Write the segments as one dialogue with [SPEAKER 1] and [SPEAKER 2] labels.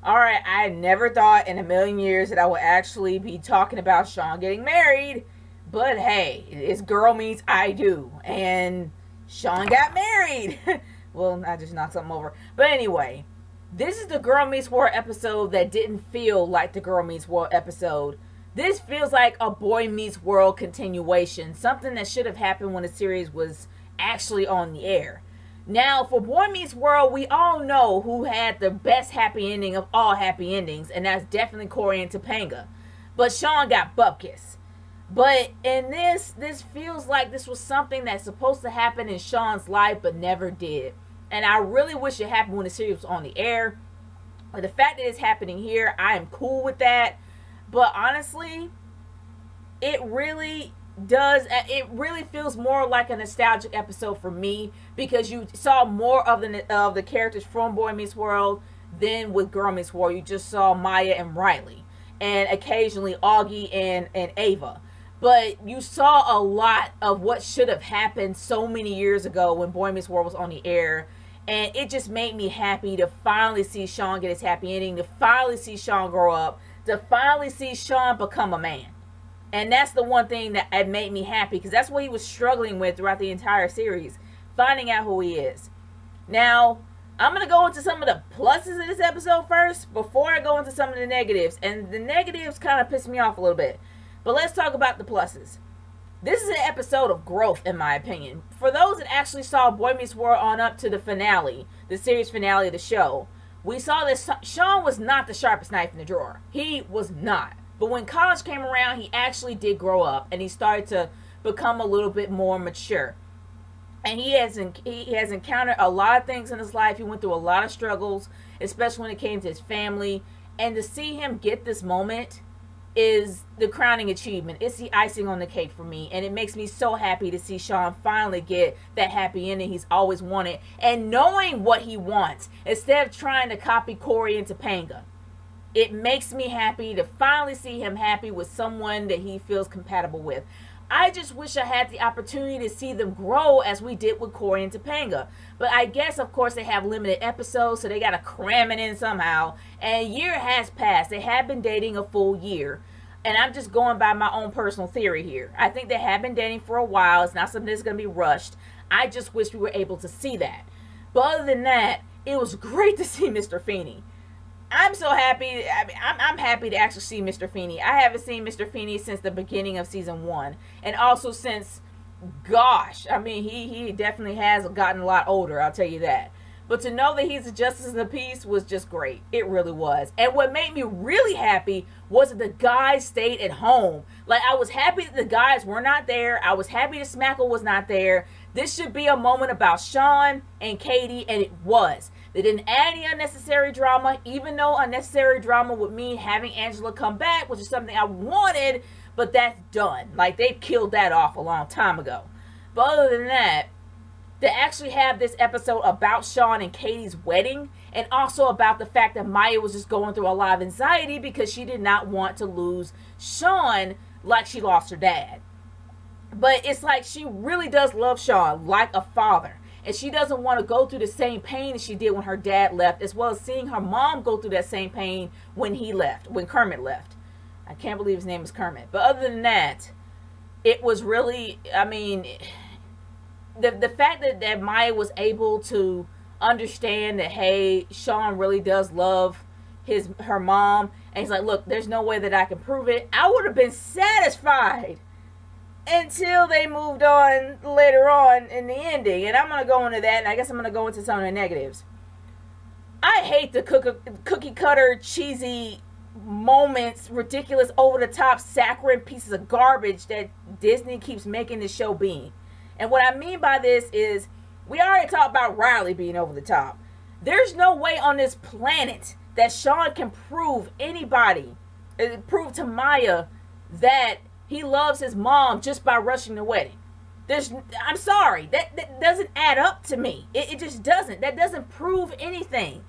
[SPEAKER 1] All right, I never thought in a million years that I would actually be talking about Shawn getting married, but hey, it's Girl Meets I Do, and Shawn got married. Well, I just knocked something over. But anyway, this is the Girl Meets World episode that didn't feel like the Girl Meets World episode. This feels like a Boy Meets World continuation, something that should have happened when the series was actually on the air. Now, for Boy Meets World, we all know who had the best happy ending of all happy endings, and that's definitely Corey and Topanga. But Shawn got bupkis. But in this feels like this was something that's supposed to happen in Shawn's life, but never did. And I really wish it happened when the series was on the air. But the fact that it's happening here, I am cool with that. But honestly, it really feels more like a nostalgic episode for me, because you saw more of the characters from Boy Meets World than with Girl Meets World. You just saw Maya and Riley, and occasionally Augie and Ava. But you saw a lot of what should have happened so many years ago when Boy Meets World was on the air. And it just made me happy to finally see Shawn get his happy ending, to finally see Shawn grow up, to finally see Shawn become a man. And that's the one thing that made me happy, because that's what he was struggling with throughout the entire series, finding out who he is. Now, I'm going to go into some of the pluses of this episode first before I go into some of the negatives. And the negatives kind of piss me off a little bit. But let's talk about the pluses. This is an episode of growth, in my opinion. For those that actually saw Boy Meets World on up to the finale, the series finale of the show, we saw that Shawn was not the sharpest knife in the drawer. He was not. But when college came around, he actually did grow up, and he started to become a little bit more mature. And he has encountered a lot of things in his life. He went through a lot of struggles, especially when it came to his family. And to see him get this moment is the crowning achievement. It's the icing on the cake for me. And it makes me so happy to see Shawn finally get that happy ending he's always wanted. And knowing what he wants, instead of trying to copy Corey and Topanga. It makes me happy to finally see him happy with someone that he feels compatible with. I just wish I had the opportunity to see them grow as we did with Corey and Topanga. But I guess, of course, they have limited episodes, so they got to cram it in somehow. And a year has passed. They have been dating a full year. And I'm just going by my own personal theory here. I think they have been dating for a while. It's not something that's going to be rushed. I just wish we were able to see that. But other than that, it was great to see Mr. Feeney. I'm so happy. I'm happy to actually see Mr. Feeney. I haven't seen Mr. Feeney since the beginning of season 1. And also since, gosh, I mean, he definitely has gotten a lot older, I'll tell you that. But to know that he's a justice of the peace was just great. It really was. And what made me really happy was that the guys stayed at home. Like, I was happy that the guys were not there. I was happy that Smackle was not there. This should be a moment about Shawn and Katy, and it was. They didn't add any unnecessary drama, even though unnecessary drama would mean having Angela come back, which is something I wanted, but that's done. Like, they killed that off a long time ago. But other than that, to actually have this episode about Shawn and Katy's wedding, and also about the fact that Maya was just going through a lot of anxiety because she did not want to lose Shawn like she lost her dad. But it's like she really does love Shawn like a father. And she doesn't want to go through the same pain as she did when her dad left, as well as seeing her mom go through that same pain when he left, when Kermit left. I can't believe his name is Kermit. But other than that, it was really, I mean, the fact that Maya was able to understand that, hey, Shawn really does love her mom, and he's like, look, there's no way that I can prove it. I would have been satisfied until they moved on later on in the ending. And I'm going to go into that, and I guess I'm going to go into some of the negatives. I hate the cookie cutter, cheesy moments, ridiculous, over-the-top, saccharine pieces of garbage that Disney keeps making this show being. And what I mean by this is, we already talked about Riley being over the top. There's no way on this planet that Shawn can prove to Maya that he loves his mom just by rushing the wedding. I'm sorry, that doesn't add up to me. It just doesn't. That doesn't prove anything.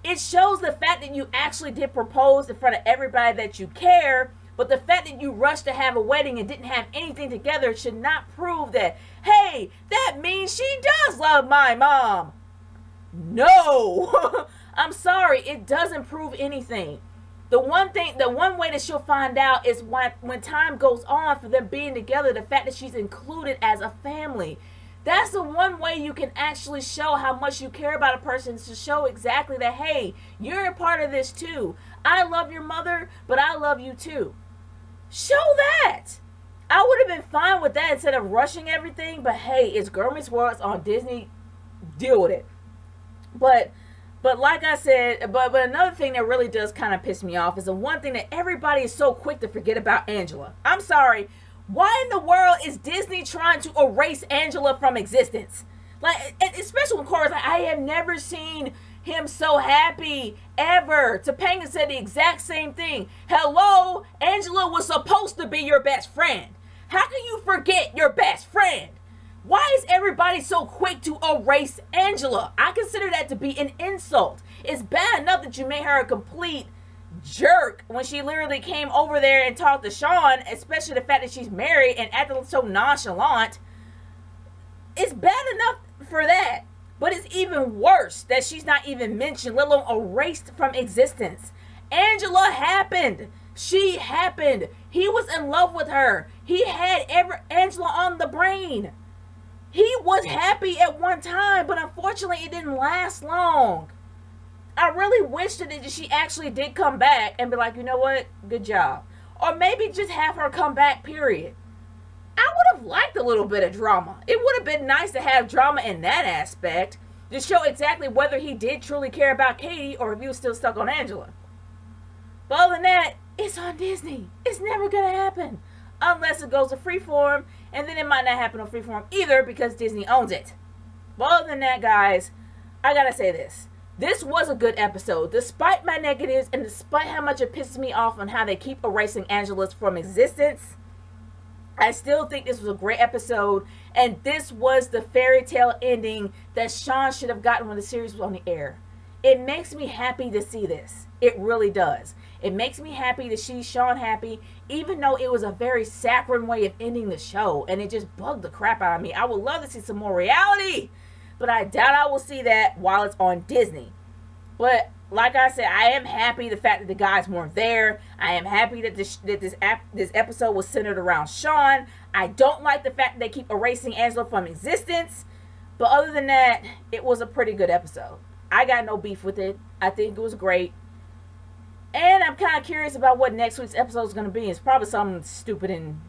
[SPEAKER 1] It shows the fact that you actually did propose in front of everybody that you care, but the fact that you rushed to have a wedding and didn't have anything together should not prove that, hey, that means she does love my mom. No. I'm sorry, it doesn't prove anything. The one way that she'll find out is when time goes on for them being together, the fact that she's included as a family. That's the one way you can actually show how much you care about a person, is to show exactly that, hey, you're a part of this too. I love your mother, but I love you too. Show that. I would have been fine with that instead of rushing everything, but hey, it's Girl Meets World, it's on Disney, deal with it. But like I said, but another thing that really does kind of piss me off is the one thing that everybody is so quick to forget about Angela. I'm sorry. Why in the world is Disney trying to erase Angela from existence? Like, especially when Cora's like, I have never seen him so happy ever. Topanga said the exact same thing. Hello, Angela was supposed to be your best friend. How can you forget your best friend? Why is everybody so quick to erase Angela? I consider that to be an insult. It's bad enough that you made her a complete jerk when she literally came over there and talked to Shawn, especially the fact that she's married and acting so nonchalant. It's bad enough for that, but it's even worse that she's not even mentioned, let alone erased from existence. Angela happened. She happened. He was in love with her. He had Angela on the brain. He was happy at one time, but unfortunately it didn't last long. I really wish that she actually did come back and be like, you know what? Good job. Or maybe just have her come back, period. I would have liked a little bit of drama. It would have been nice to have drama in that aspect to show exactly whether he did truly care about Katy or if he was still stuck on Angela. But other than that, it's on Disney. It's never going to happen. Unless it goes to Freeform, and then it might not happen on Freeform either because Disney owns it. But other than that, guys, I gotta say this. This was a good episode. Despite my negatives and despite how much it pisses me off on how they keep erasing Angela's from existence, I still think this was a great episode, and this was the fairy tale ending that Shawn should have gotten when the series was on the air. It makes me happy to see this. It really does. It makes me happy to see Shawn happy, even though it was a very saccharine way of ending the show, and it just bugged the crap out of me. I would love to see some more reality, but I doubt I will see that while it's on Disney. But like I said, I am happy the fact that the guys weren't there. I am happy that this episode was centered around Shawn. I don't like the fact that they keep erasing Angela from existence, but other than that, it was a pretty good episode. I got no beef with it. I think it was great. And I'm kind of curious about what next week's episode is going to be. It's probably something stupid and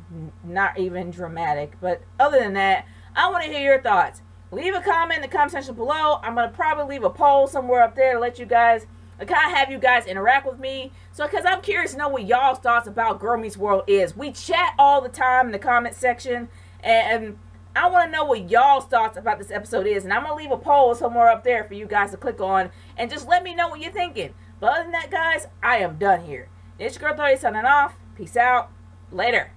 [SPEAKER 1] not even dramatic. But other than that, I want to hear your thoughts. Leave a comment in the comment section below. I'm going to probably leave a poll somewhere up there to let you guys, to kind of have you guys interact with me. So, because I'm curious to know what y'all's thoughts about Girl Meets World is. We chat all the time in the comment section. And I want to know what y'all's thoughts about this episode is. And I'm going to leave a poll somewhere up there for you guys to click on. And just let me know what you're thinking. But other than that, guys, I am done here. It's your girl 30 signing off. Peace out. Later.